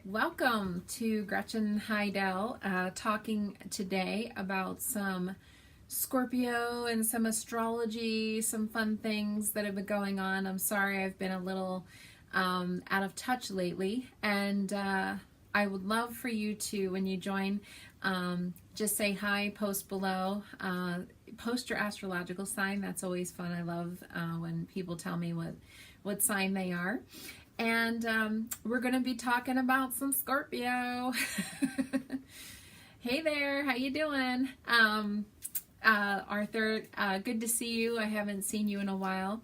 Welcome to Gretchen Hidell, talking today about some Scorpio and some astrology, some fun things that have been going on. I'm sorry I've been a little out of touch lately, and I would love for you to, when you join, just say hi, post below, post your astrological sign. That's always fun. I love when people tell me what sign they are. And we're going to be talking about some Scorpio. Hey there, how you doing? Arthur, good to see you. I haven't seen you in a while.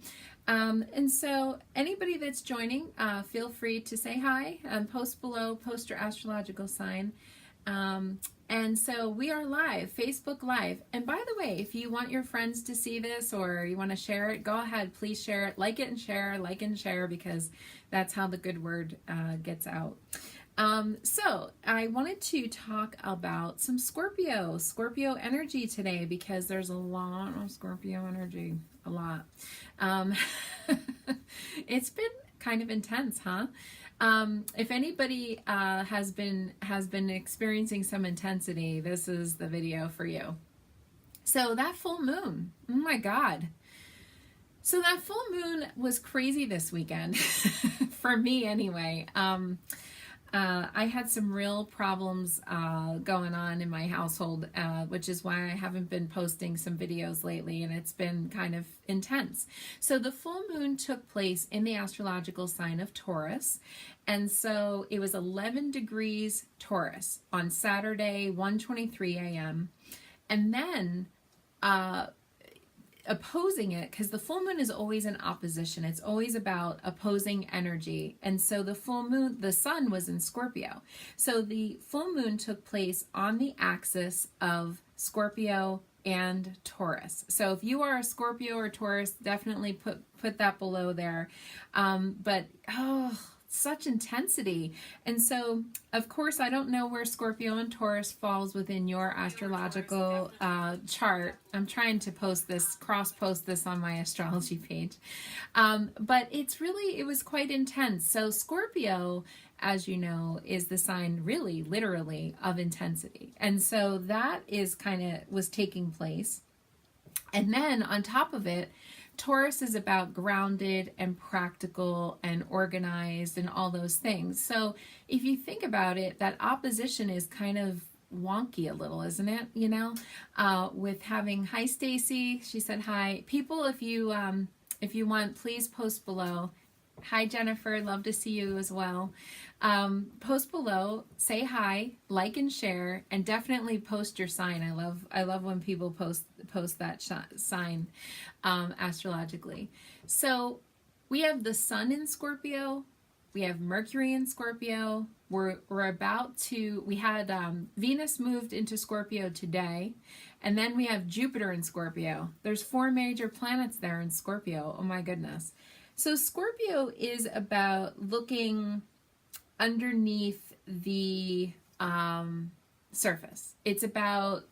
And so anybody that's joining, feel free to say hi and post below, post your astrological sign. And so we are live, Facebook Live. And by the way, if you want your friends to see this or you want to share it, go ahead, please share it. Like and share, because that's how the good word gets out. So I wanted to talk about some Scorpio energy today, because there's a lot of Scorpio energy, a lot. It's been kind of intense, huh? If anybody has been experiencing some intensity, this is the video for you. So that full moon, oh my God. So that full moon was crazy this weekend, for me anyway. I had some real problems going on in my household, which is why I haven't been posting some videos lately, and it's been kind of intense. So the full moon took place in the astrological sign of Taurus, and so it was 11 degrees Taurus on Saturday, 1:23 a.m. And then opposing it, because the full moon is always in opposition. It's always about opposing energy. And so the full moon, the sun was in Scorpio. So the full moon took place on the axis of Scorpio and Taurus. So if you are a Scorpio or Taurus, definitely put that below there. But such intensity. And so, of course, I don't know where Scorpio and Taurus falls within your astrological chart. I'm trying to cross-post this on my astrology page. But it was quite intense. So Scorpio, as you know, is the sign really, literally, of intensity. And so that was taking place. And then on top of it, Taurus is about grounded and practical and organized and all those things. So if you think about it, that opposition is kind of wonky a little, isn't it? You know, with having, hi Stacy, she said hi. People, if you want, please post below. Hi Jennifer, love to see you as well. Post below, say hi, like and share, and definitely post your sign. I love when people post that sign astrologically. So we have the sun in Scorpio, we have Mercury in Scorpio. We had Venus moved into Scorpio today, and then we have Jupiter in Scorpio. There's 4 major planets there in Scorpio. Oh my goodness. So Scorpio is about looking underneath the surface. It's about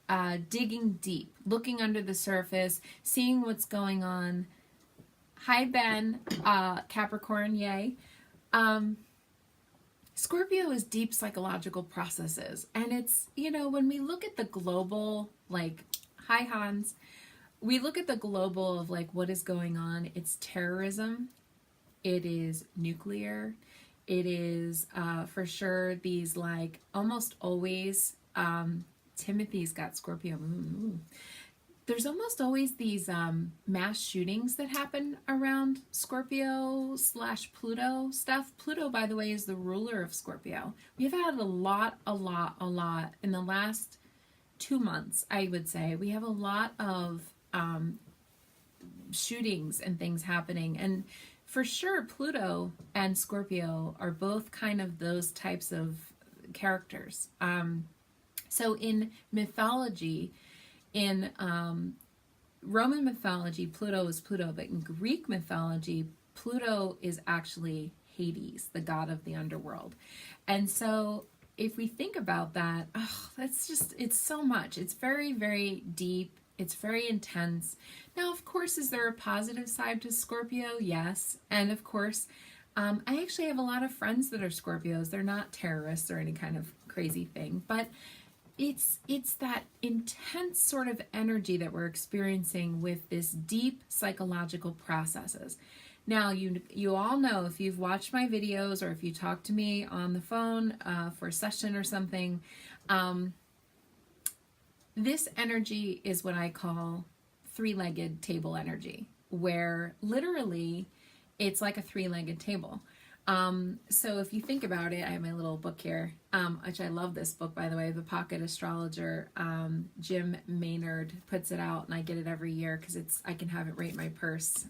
digging deep, looking under the surface, seeing what's going on. Hi Ben, Capricorn, yay. Scorpio is deep psychological processes. And it's, when we look at the global, hi Hans, we look at the global of what is going on. It's terrorism. It is nuclear. It is for sure these almost always, Timothy's got Scorpio. There's almost always these mass shootings that happen around Scorpio / Pluto stuff. Pluto, by the way, is the ruler of Scorpio. We've had a lot in the last 2 months, I would say. We have a lot of shootings and things happening, and for sure Pluto and Scorpio are both kind of those types of characters. So in mythology, in Roman mythology, Pluto is Pluto, but in Greek mythology, Pluto is actually Hades, the god of the underworld. And so if we think about that, it's so much. It's very, very deep. It's very intense. Now, of course, is there a positive side to Scorpio? Yes. And of course, I actually have a lot of friends that are Scorpios. They're not terrorists or any kind of crazy thing, but it's that intense sort of energy that we're experiencing with this deep psychological processes. Now, you all know, if you've watched my videos or if you talk to me on the phone for a session or something, this energy is what I call three-legged table energy, where literally it's like a three-legged table. So if you think about it, I have my little book here, which I love this book, by the way, The Pocket Astrologer. Jim Maynard puts it out, and I get it every year because I can have it right in my purse.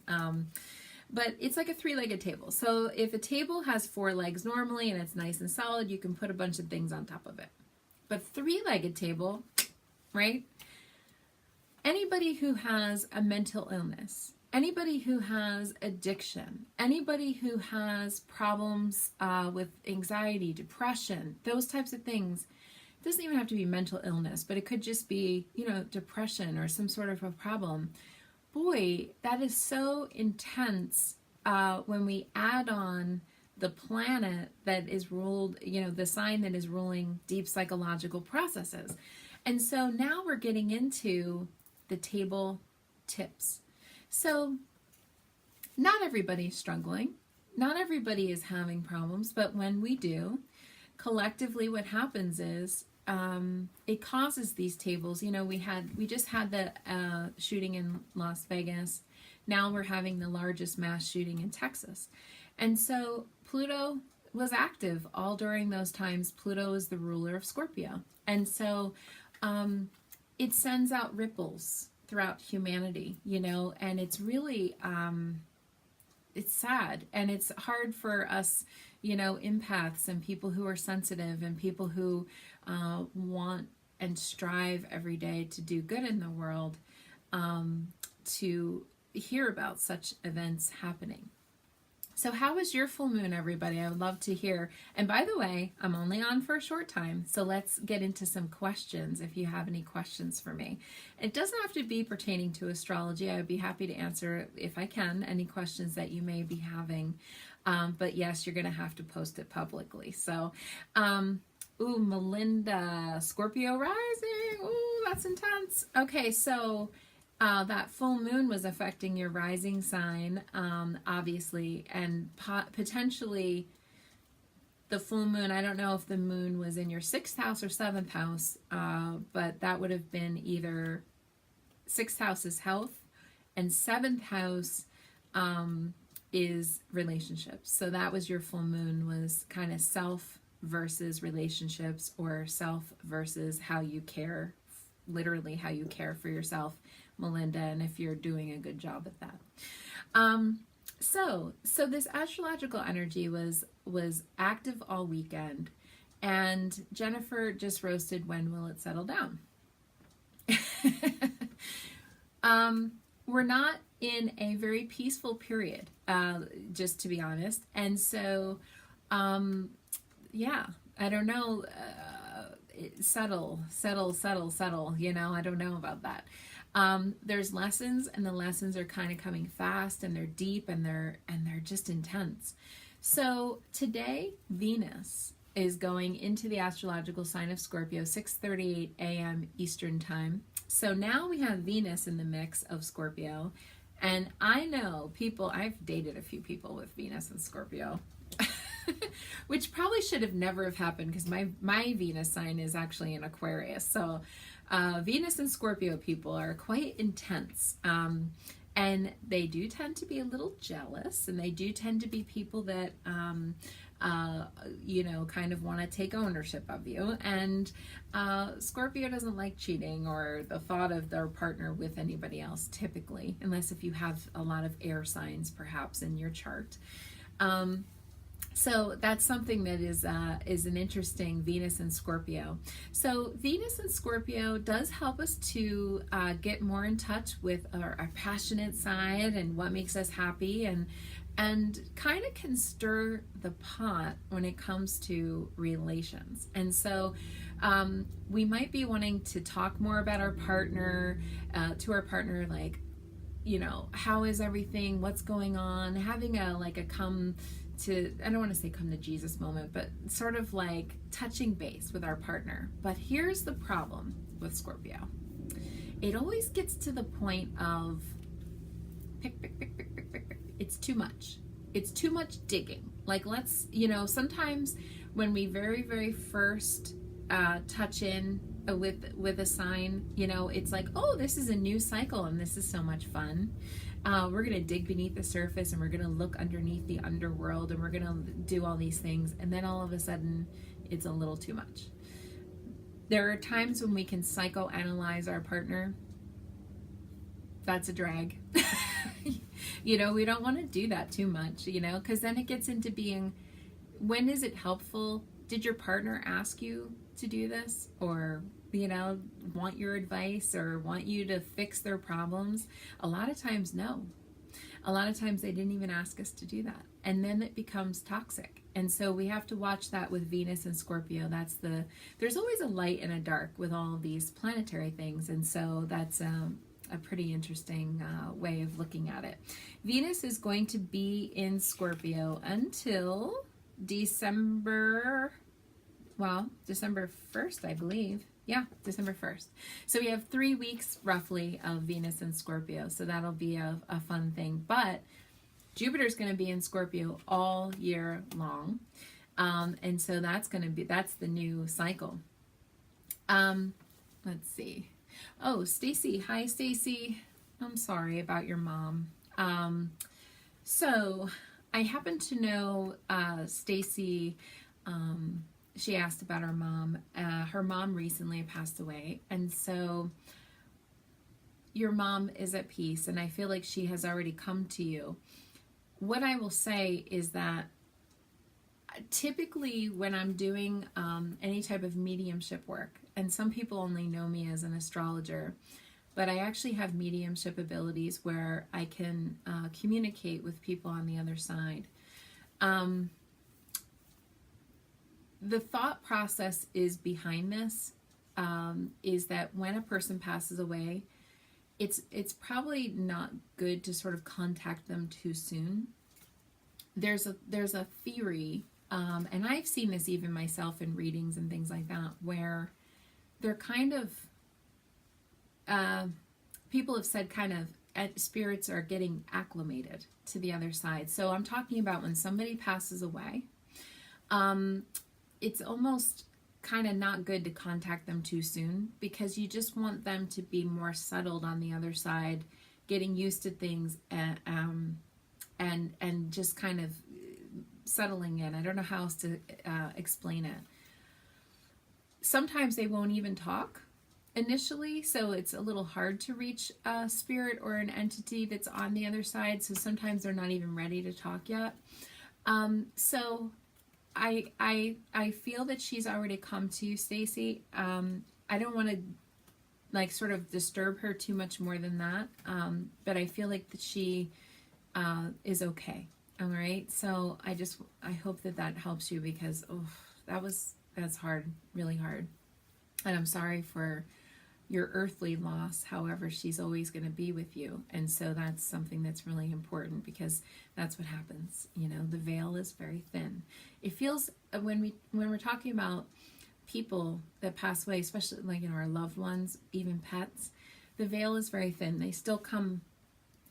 But it's like a three-legged table. So if a table has four legs normally and it's nice and solid, you can put a bunch of things on top of it. But three-legged table, right? Anybody who has a mental illness, anybody who has addiction, anybody who has problems with anxiety, depression, those types of things, it doesn't even have to be mental illness, but it could just be, depression or some sort of a problem. Boy, that is so intense when we add on the planet that is ruled, the sign that is ruling deep psychological processes. And so now we're getting into the table tips. So not everybody's struggling. Not everybody is having problems, but when we do, collectively what happens is it causes these tables. We just had the shooting in Las Vegas. Now we're having the largest mass shooting in Texas. And so Pluto was active all during those times. Pluto is the ruler of Scorpio. And so it sends out ripples throughout humanity, and it's really, it's sad, and it's hard for us, empaths and people who are sensitive and people who want and strive every day to do good in the world, to hear about such events happening. So how was your full moon, everybody? I would love to hear. And by the way, I'm only on for a short time, so let's get into some questions if you have any questions for me. It doesn't have to be pertaining to astrology. I would be happy to answer, if I can, any questions that you may be having. But yes, you're going to have to post it publicly. So, Melinda, Scorpio rising. Ooh, that's intense. Okay, so that full moon was affecting your rising sign, obviously, and potentially the full moon. I don't know if the moon was in your 6th house or 7th house, but that would have been either 6th house is health and 7th house is relationships. So that was your full moon, was kind of self versus relationships, or self versus how you care, literally how you care for yourself, Melinda, and if you're doing a good job at that. So this astrological energy was active all weekend, and Jennifer just roasted, when will it settle down? We're not in a very peaceful period, just to be honest. And so, yeah, I don't know, settle, I don't know about that. There's lessons, and the lessons are kind of coming fast, and they're deep, and they're just intense. So today, Venus is going into the astrological sign of Scorpio, 6:38 a.m. Eastern time. So now we have Venus in the mix of Scorpio, and I know people, I've dated a few people with Venus and Scorpio, which probably should have never have happened, because my Venus sign is actually in Aquarius. So Venus and Scorpio people are quite intense, and they do tend to be a little jealous, and they do tend to be people that kind of want to take ownership of you. And Scorpio doesn't like cheating or the thought of their partner with anybody else, typically, unless if you have a lot of air signs perhaps in your chart. So that's something that is an interesting Venus and Scorpio. So Venus and Scorpio does help us to get more in touch with our passionate side and what makes us happy, and kind of can stir the pot when it comes to relations. And so we might be wanting to talk more about our partner, to our partner, like, how is everything? What's going on? Having a come I don't want to say come to Jesus moment, but sort of like touching base with our partner. But here's the problem with Scorpio. It always gets to the point of pick, pick, pick, pick, pick, pick, pick. It's too much. It's too much digging. Like, let's, sometimes when we very, very first touch in with a sign, it's like, oh, this is a new cycle and this is so much fun. We're going to dig beneath the surface and we're going to look underneath the underworld and we're going to do all these things. And then all of a sudden, it's a little too much. There are times when we can psychoanalyze our partner. That's a drag. We don't want to do that too much, because then it gets into being, when is it helpful? Did your partner ask you to do this? Or, want your advice or want you to fix their problems? A lot of times, no. A lot of times they didn't even ask us to do that. And then it becomes toxic. And so we have to watch that with Venus and Scorpio. There's always a light and a dark with all of these planetary things. And so that's a pretty interesting way of looking at it. Venus is going to be in Scorpio until December 1st, I believe. Yeah, December 1st. So we have 3 weeks roughly of Venus in Scorpio. So that'll be a fun thing. But Jupiter's going to be in Scorpio all year long. And so that's the new cycle. Let's see. Oh, Stacy. Hi, Stacy. I'm sorry about your mom. So I happen to know Stacy. She asked about her mom. Her mom recently passed away. And so your mom is at peace. And I feel like she has already come to you. What I will say is that typically when I'm doing any type of mediumship work, and some people only know me as an astrologer, but I actually have mediumship abilities where I can communicate with people on the other side. The thought process is behind this, is that when a person passes away, it's probably not good to sort of contact them too soon. There's a theory, and I've seen this even myself in readings and things like that, where they're kind of, people have said kind of, spirits are getting acclimated to the other side. So I'm talking about when somebody passes away, it's almost kind of not good to contact them too soon, because you just want them to be more settled on the other side, getting used to things, and just kind of settling in. I don't know how else to explain it. Sometimes they won't even talk initially, so it's a little hard to reach a spirit or an entity that's on the other side. So sometimes they're not even ready to talk yet. So I feel that she's already come to you, Stacy. I don't want to sort of disturb her too much more than that. But I feel like that she is okay. All right. So I hope that helps you, because that's hard, really hard. And I'm sorry for your earthly loss. However, she's always going to be with you. And so that's something that's really important, because that's what happens. The veil is very thin. It feels, when we're talking about people that pass away, especially our loved ones, even pets, the veil is very thin. They still come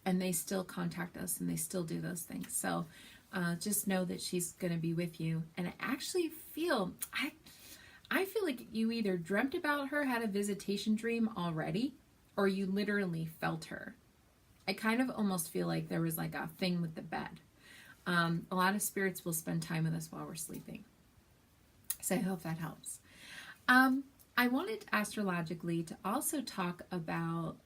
and they still contact us and they still do those things. So just know that she's going to be with you. And I actually feel, I feel like you either dreamt about her, had a visitation dream already, or you literally felt her. I kind of almost feel like there was like a thing with the bed. A lot of spirits will spend time with us while we're sleeping. So I hope that helps. I wanted astrologically to also talk about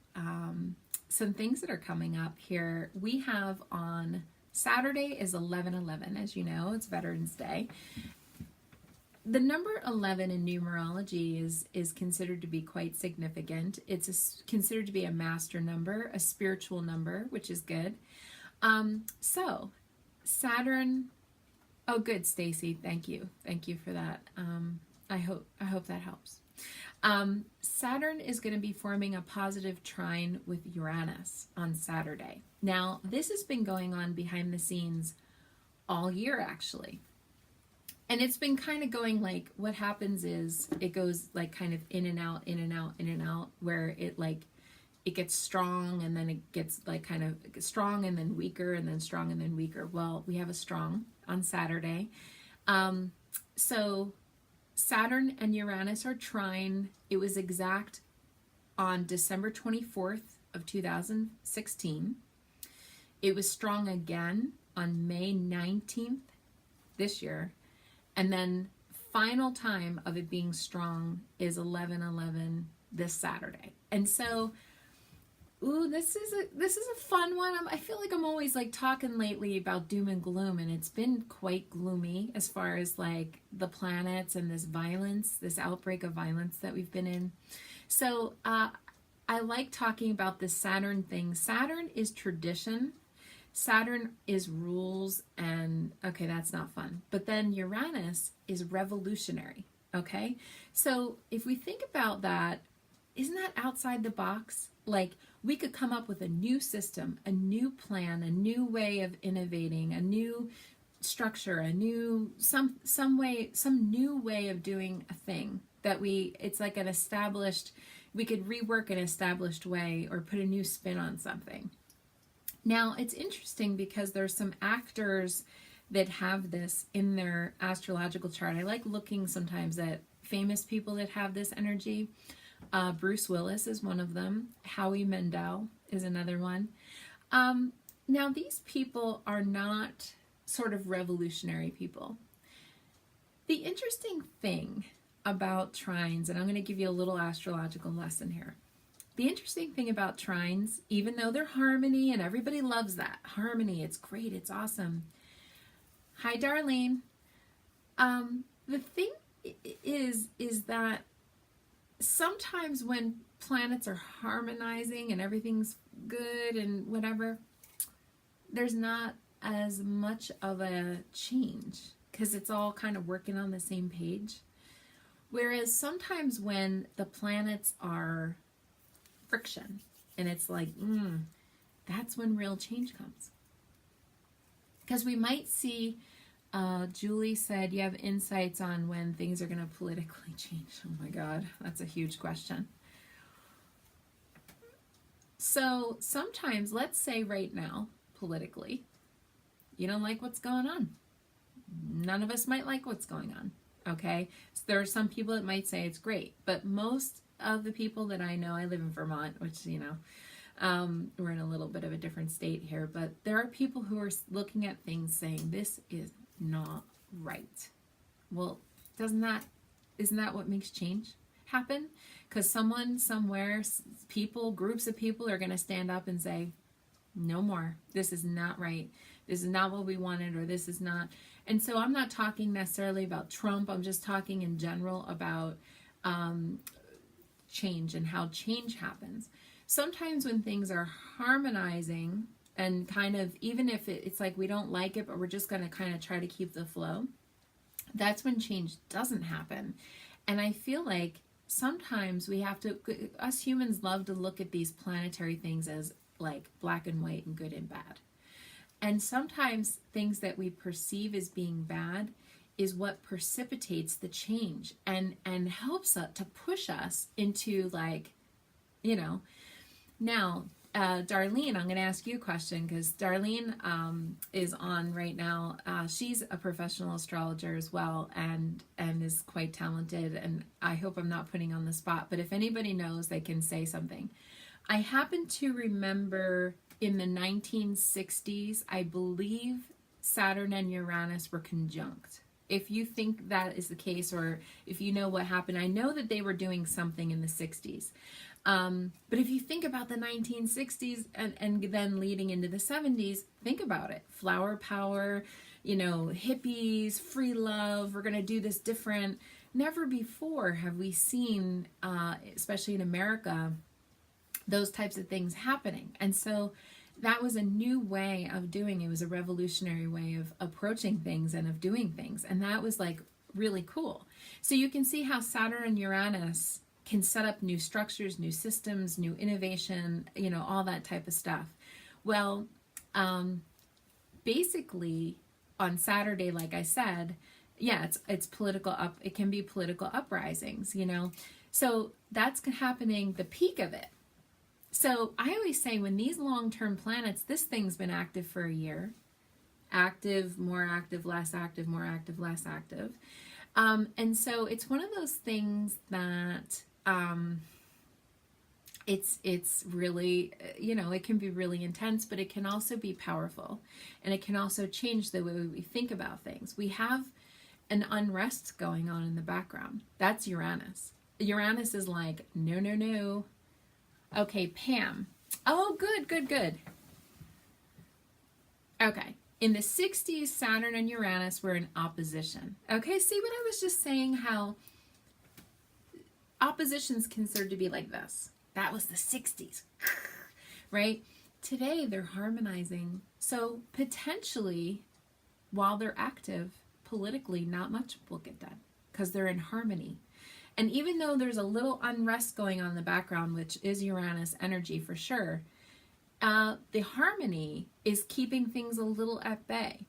some things that are coming up here. We have on Saturday is 11/11, as you know, it's Veterans Day. The number 11 in numerology is considered to be quite significant. It's considered to be a master number, a spiritual number, which is good. So Saturn, oh good, Stacy, thank you for that. I hope that helps. Saturn is going to be forming a positive trine with Uranus on Saturday. Now, this has been going on behind the scenes all year actually. And it's been kind of going like, what happens is it goes like kind of in and out, in and out, in and out, where it like, it gets strong and then it gets like kind of strong and then weaker and then strong and then weaker. Well, we have a strong on Saturday. So Saturn and Uranus are trine. It was exact on December 24th of 2016. It was strong again on May 19th this year. And then final time of it being strong is 11/11 this Saturday. And so, ooh, this is a fun one. I feel like I'm always like talking lately about doom and gloom, and it's been quite gloomy as far as like the planets and this violence, this outbreak of violence that we've been in. So I like talking about this Saturn thing. Saturn is tradition. Saturn is rules, and okay, that's not fun. But then Uranus is revolutionary, okay? So if we think about that, isn't that outside the box? Like, we could come up with a new system, a new plan, a new way of innovating, a new structure, a new, some new way of doing a thing that it's like an established, we could rework an established way or put a new spin on something. Now, it's interesting because there's some actors that have this in their astrological chart. I like looking sometimes at famous people that have this energy. Bruce Willis is one of them. Howie Mandel is another one. Now, these people are not sort of revolutionary people. The interesting thing about trines, and I'm going to give you a little astrological lesson here. The interesting thing about trines, even though they're harmony, and everybody loves that harmony, it's great, it's awesome. Hi, Darlene. The thing is that sometimes when planets are harmonizing and everything's good and whatever, there's not as much of a change because it's all kind of working on the same page. Whereas sometimes when the planets are friction and it's like, that's when real change comes. Because we might see, Julie said, you have insights on when things are going to politically change. Oh my God, that's a huge question. So sometimes, let's say right now, politically, you don't like what's going on. None of us might like what's going on, okay? So there are some people that might say it's great, but most of the people that I know, I live in Vermont, which, you know, we're in a little bit of a different state here, but there are people who are looking at things saying, this is not right. Well, isn't that what makes change happen? Because someone, somewhere, people, groups of people are going to stand up and say, no more. This is not right. This is not what we wanted, or this is not. And so I'm not talking necessarily about Trump. I'm just talking in general about change and how change happens. Sometimes when things are harmonizing and kind of, even if it's like we don't like it, but we're just going to kind of try to keep the flow, that's when change doesn't happen. And I feel like sometimes we have to, us humans love to look at these planetary things as like black and white and good and bad. And sometimes things that we perceive as being bad is what precipitates the change and helps us to push us into, like, you know. Now, Darlene, I'm going to ask you a question because Darlene is on right now. She's a professional astrologer as well and is quite talented, and I hope I'm not putting on the spot, but if anybody knows, they can say something. I happen to remember in the 1960s, I believe Saturn and Uranus were conjunct. If you think that is the case, or if you know what happened, I know that they were doing something in the 60s. But if you think about the 1960s and then leading into the 70s, think about it. Flower power, you know, hippies, free love, we're going to do this different. Never before have we seen, especially in America, those types of things happening. And so that was a new way of doing it. It was a revolutionary way of approaching things and of doing things. And that was like really cool. So you can see how Saturn and Uranus can set up new structures, new systems, new innovation, you know, all that type of stuff. Well, basically, on Saturday, like I said, yeah, it's political up. It can be political uprisings, you know. So that's happening, the peak of it. So I always say when these long-term planets, this thing's been active for a year, active, more active, less active, more active, less active. And so it's one of those things that it's really, you know, it can be really intense, but it can also be powerful, and it can also change the way we think about things. We have an unrest going on in the background. That's Uranus. Uranus is like, no, no, no. Okay, Pam. Oh, good, good, good. Okay. In the 60s, Saturn and Uranus were in opposition. Okay, see what I was just saying? How oppositions can serve to be like this. That was the 60s, right? Today, they're harmonizing. So potentially, while they're active, politically, not much will get done because they're in harmony. And even though there's a little unrest going on in the background, which is Uranus energy for sure, the harmony is keeping things a little at bay.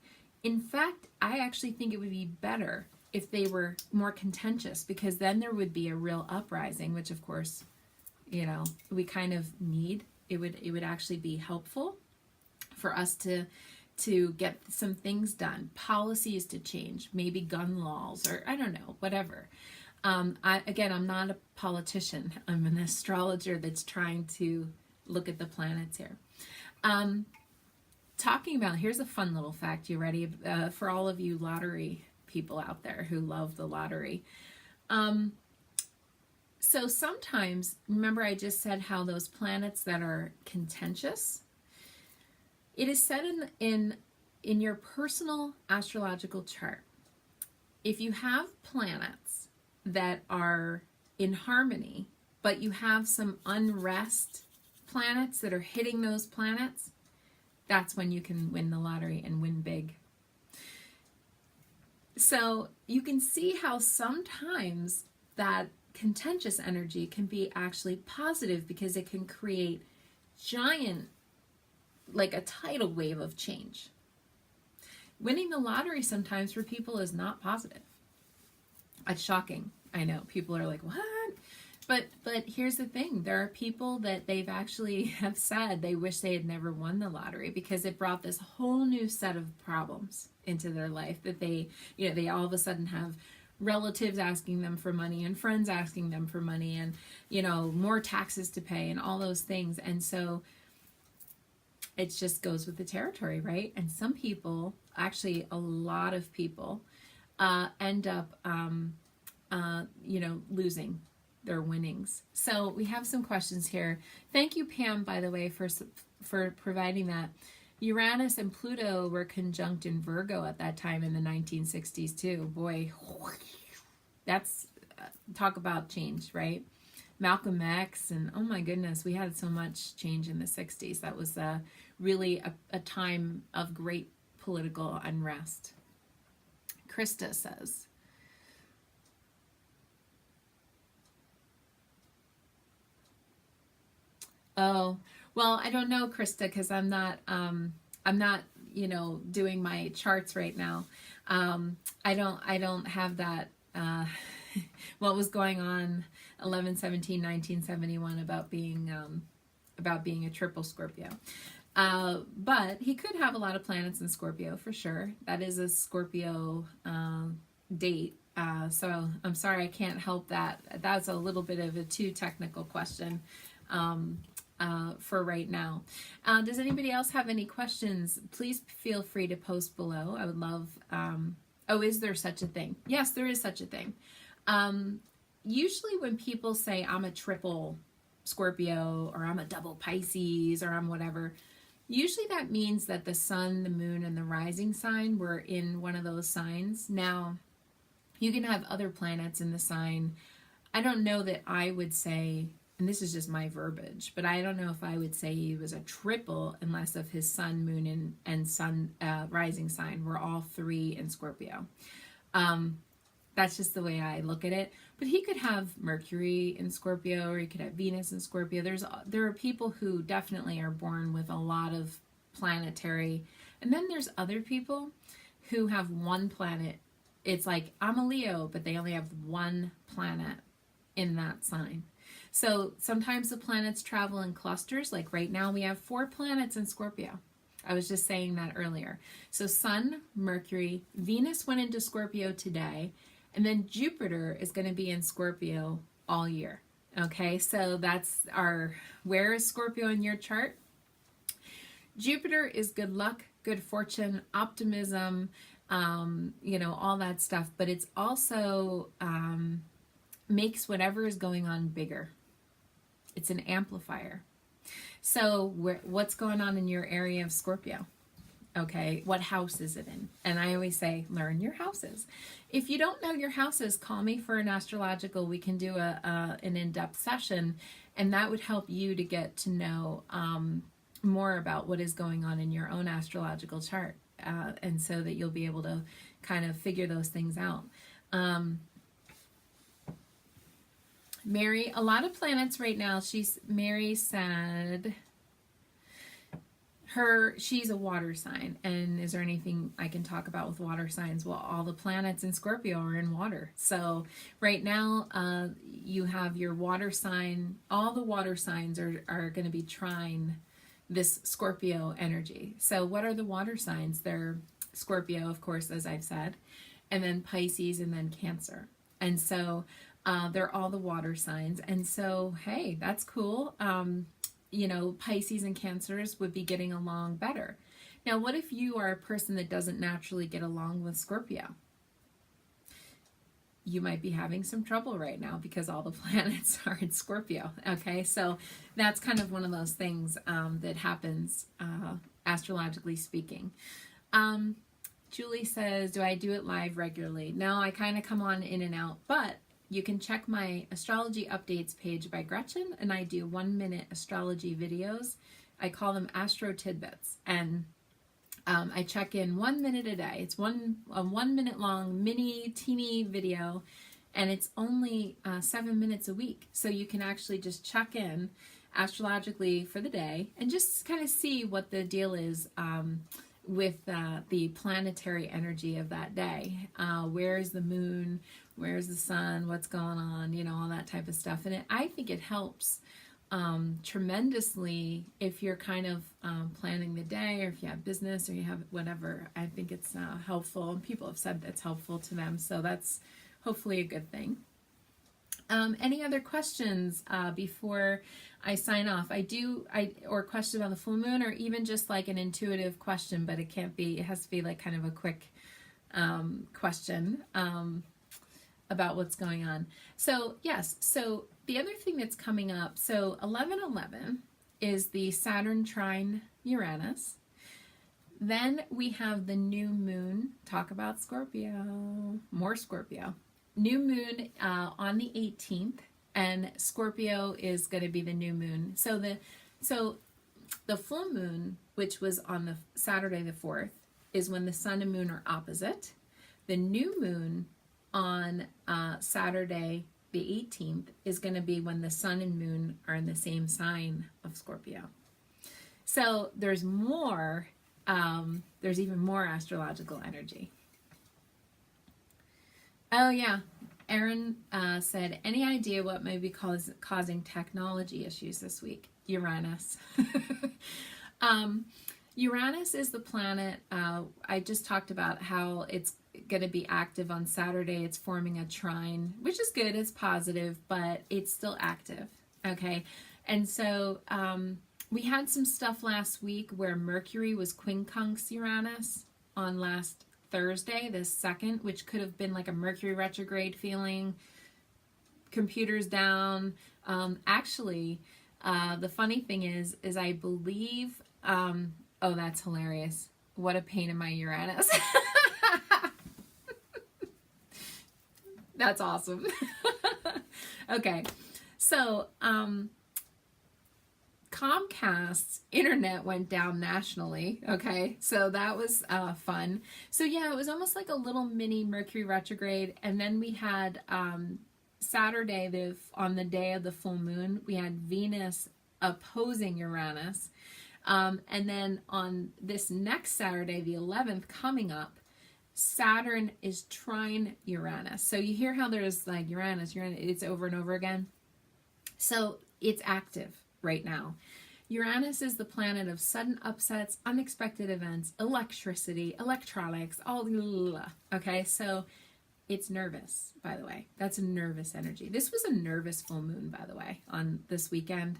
In fact, I actually think it would be better if they were more contentious, because then there would be a real uprising, which of course, you know, we kind of need. It would actually be helpful for us to get some things done, policies to change, maybe gun laws, or I don't know, whatever. I'm not a politician. I'm an astrologer that's trying to look at the planets here. Talking about, here's a fun little fact. You ready? For all of you lottery people out there who love the lottery. So sometimes, remember I just said how those planets that are contentious, it is said in your personal astrological chart, if you have planets that are in harmony, but you have some unrest planets that are hitting those planets, that's when you can win the lottery and win big. So you can see how sometimes that contentious energy can be actually positive, because it can create giant, like a tidal wave of change. Winning the lottery sometimes for people is not positive. It's shocking. I know people are like, what? But here's the thing. There are people that they've actually have said they wish they had never won the lottery, because it brought this whole new set of problems into their life that they all of a sudden have relatives asking them for money and friends asking them for money, and, you know, more taxes to pay and all those things. And so it just goes with the territory, right? And some people, actually a lot of people, end up, losing their winnings. So we have some questions here. Thank you, Pam, by the way, for providing that. Uranus and Pluto were conjunct in Virgo at that time in the 1960s too. Boy, that's talk about change, right? Malcolm X, and oh my goodness, we had so much change in the 60s. That was really a time of great political unrest. Krista says, oh, well, I don't know, Krista, because I'm not, doing my charts right now. I don't have that, what was going on 11/17/1971 about being a triple Scorpio. But he could have a lot of planets in Scorpio for sure. That is a Scorpio date. So I'm sorry I can't help that. That's a little bit of a too technical question for right now. Does anybody else have any questions? Please feel free to post below. I would love, is there such a thing? Yes, there is such a thing. Usually when people say I'm a triple Scorpio, or I'm a double Pisces, or I'm whatever, usually that means that the sun, the moon, and the rising sign were in one of those signs. Now, you can have other planets in the sign. I don't know that I would say, and this is just my verbiage, but I don't know if I would say he was a triple unless if his sun, moon, and sun rising sign were all three in Scorpio. That's just the way I look at it. But he could have Mercury in Scorpio, or he could have Venus in Scorpio. There are people who definitely are born with a lot of planetary, and then there's other people who have one planet. It's like, I'm a Leo, but they only have one planet in that sign. So sometimes the planets travel in clusters. Like right now we have 4 planets in Scorpio. I was just saying that earlier. So Sun, Mercury, Venus went into Scorpio today, and then Jupiter is going to be in Scorpio all year. Okay, so that's where is Scorpio in your chart? Jupiter is good luck, good fortune, optimism, all that stuff, but it's also makes whatever is going on bigger. It's an amplifier. So what's going on in your area of Scorpio? Okay, what house is it in? And I always say, learn your houses. If you don't know your houses, call me for an astrological. We can do an in-depth session, and that would help you to get to know more about what is going on in your own astrological chart, and so that you'll be able to kind of figure those things out. Mary, a lot of planets right now. Mary said she's a water sign. And is there anything I can talk about with water signs? Well, all the planets in Scorpio are in water. So right now, you have your water sign. All the water signs are going to be trine this Scorpio energy. So what are the water signs? They're Scorpio, of course, as I've said, and then Pisces, and then Cancer. And so they're all the water signs. And so, hey, that's cool. Pisces and Cancers would be getting along better. Now, what if you are a person that doesn't naturally get along with Scorpio? You might be having some trouble right now because all the planets are in Scorpio. Okay, so that's kind of one of those things that happens astrologically speaking. Julie says, do I do it live regularly? No, I kind of come on in and out, but you can check my astrology updates page by Gretchen, and I do 1-minute astrology videos. I call them Astro Tidbits, and I check in 1 minute a day. It's a 1 minute long mini teeny video, and it's only 7 minutes a week. So you can actually just check in astrologically for the day and just kind of see what the deal is with the planetary energy of that day. Where's the moon? Where's the sun? What's going on? All that type of stuff. And I think it helps tremendously if you're kind of planning the day, or if you have business, or you have whatever. I think it's helpful, and people have said that's helpful to them, so that's hopefully a good thing. Any other questions before I sign off? Or question about the full moon, or even just like an intuitive question, but it has to be like kind of a quick question about what's going on. So yes, so the other thing that's coming up, so 11/11 is the Saturn trine Uranus. Then we have the new moon. Talk about Scorpio, more Scorpio. New moon on the 18th, and Scorpio is going to be the new moon. So the full moon, which was on the Saturday the 4th, is when the sun and moon are opposite. The new moon on Saturday the 18th is going to be when the sun and moon are in the same sign of Scorpio. So there's even more astrological energy. Oh yeah, Erin said, any idea what may be causing technology issues this week? Uranus. Uranus is the planet, I just talked about how it's going to be active on Saturday. It's forming a trine, which is good, it's positive, but it's still active, okay? And so we had some stuff last week where Mercury was quincunx Uranus on last Thursday, the 2nd, which could have been like a Mercury retrograde feeling, computers down. Actually, the funny thing is I believe, oh, that's hilarious. What a pain in my Uranus. That's awesome. Okay, so Comcast's internet went down nationally. Okay, so that was fun. So yeah, it was almost like a little mini Mercury retrograde, and then we had Saturday, on the day of the full moon, we had Venus opposing Uranus, and then on this next Saturday, the 11th, coming up, Saturn is trine Uranus. So you hear how there's like Uranus, it's over and over again. So it's active right now. Uranus is the planet of sudden upsets, unexpected events, electricity, electronics, all okay, so it's nervous, by the way. That's a nervous energy. This was a nervous full moon, by the way, on this weekend.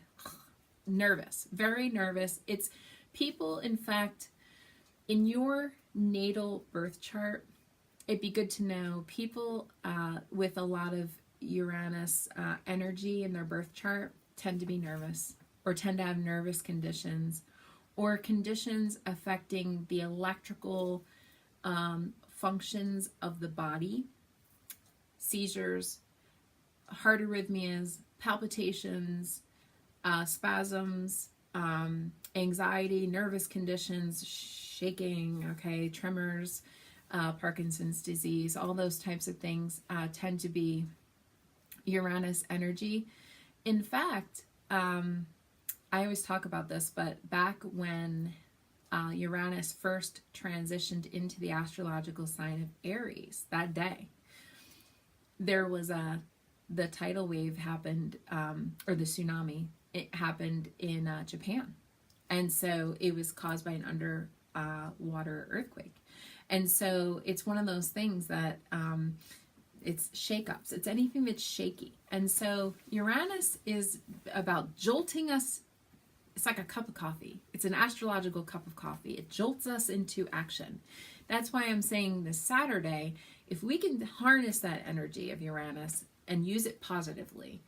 Nervous, very nervous. It's people, in fact, in your natal birth chart, it'd be good to know people with a lot of Uranus energy in their birth chart tend to be nervous, or tend to have nervous conditions, or conditions affecting the electrical functions of the body, seizures, heart arrhythmias, palpitations, spasms, anxiety, nervous conditions, shaking, okay, tremors, Parkinson's disease, all those types of things tend to be Uranus energy. In fact, I always talk about this, but back when Uranus first transitioned into the astrological sign of Aries that day, there was the tidal wave happened, or the tsunami, it happened in Japan. And so it was caused by an underwater earthquake. And so it's one of those things that it's shakeups. It's anything that's shaky. And so Uranus is about jolting us. It's like a cup of coffee. It's an astrological cup of coffee. It jolts us into action. That's why I'm saying this Saturday, if we can harness that energy of Uranus and use it positively,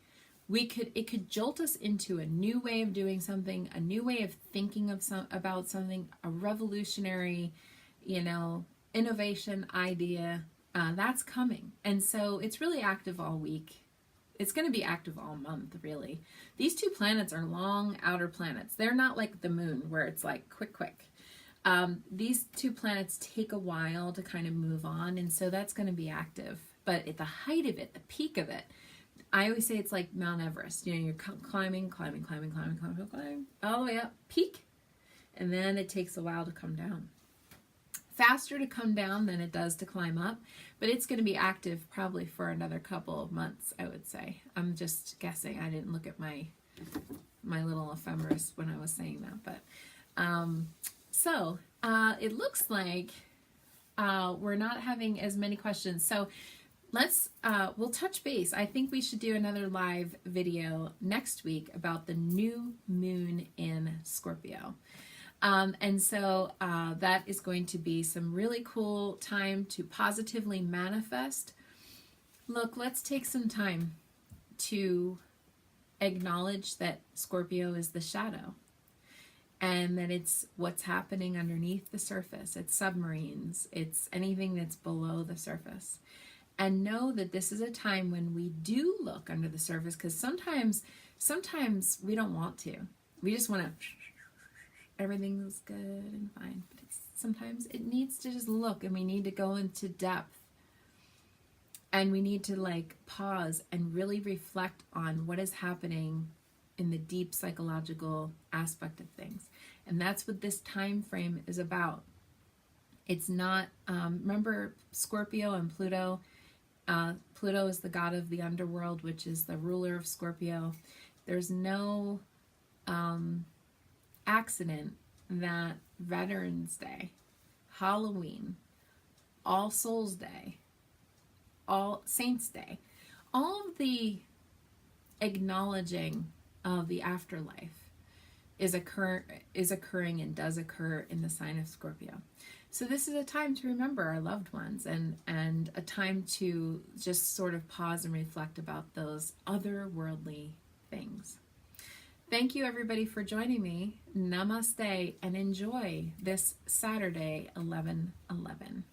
it could jolt us into a new way of doing something, a new way of thinking about something, a revolutionary, innovation idea that's coming. And so it's really active all week. It's going to be active all month, really. These two planets are long outer planets. They're not like the moon where it's like quick. These two planets take a while to kind of move on, and so that's going to be active. But at the height of it, the peak of it, I always say it's like Mount Everest. You're climbing, all the way up, peak, and then it takes a while to come down. Faster to come down than it does to climb up, but it's going to be active probably for another couple of months, I would say. I'm just guessing. I didn't look at my little ephemeris when I was saying that, but so it looks like we're not having as many questions. So we'll touch base. I think we should do another live video next week about the new moon in Scorpio. And so that is going to be some really cool time to positively manifest. Look, let's take some time to acknowledge that Scorpio is the shadow, and that it's what's happening underneath the surface. It's submarines. It's anything that's below the surface. And know that this is a time when we do look under the surface, because sometimes we don't want to. We just want to, everything's good and fine. But sometimes it needs to just look, and we need to go into depth. And we need to pause and really reflect on what is happening in the deep psychological aspect of things. And that's what this time frame is about. It's not, remember Scorpio and Pluto? Pluto is the god of the underworld, which is the ruler of Scorpio. There's no accident that Veterans Day, Halloween, All Souls Day, All Saints Day, all of the acknowledging of the afterlife is occurring and does occur in the sign of Scorpio. So this is a time to remember our loved ones, and a time to just sort of pause and reflect about those otherworldly things. Thank you, everybody, for joining me. Namaste, and enjoy this Saturday, 11/11.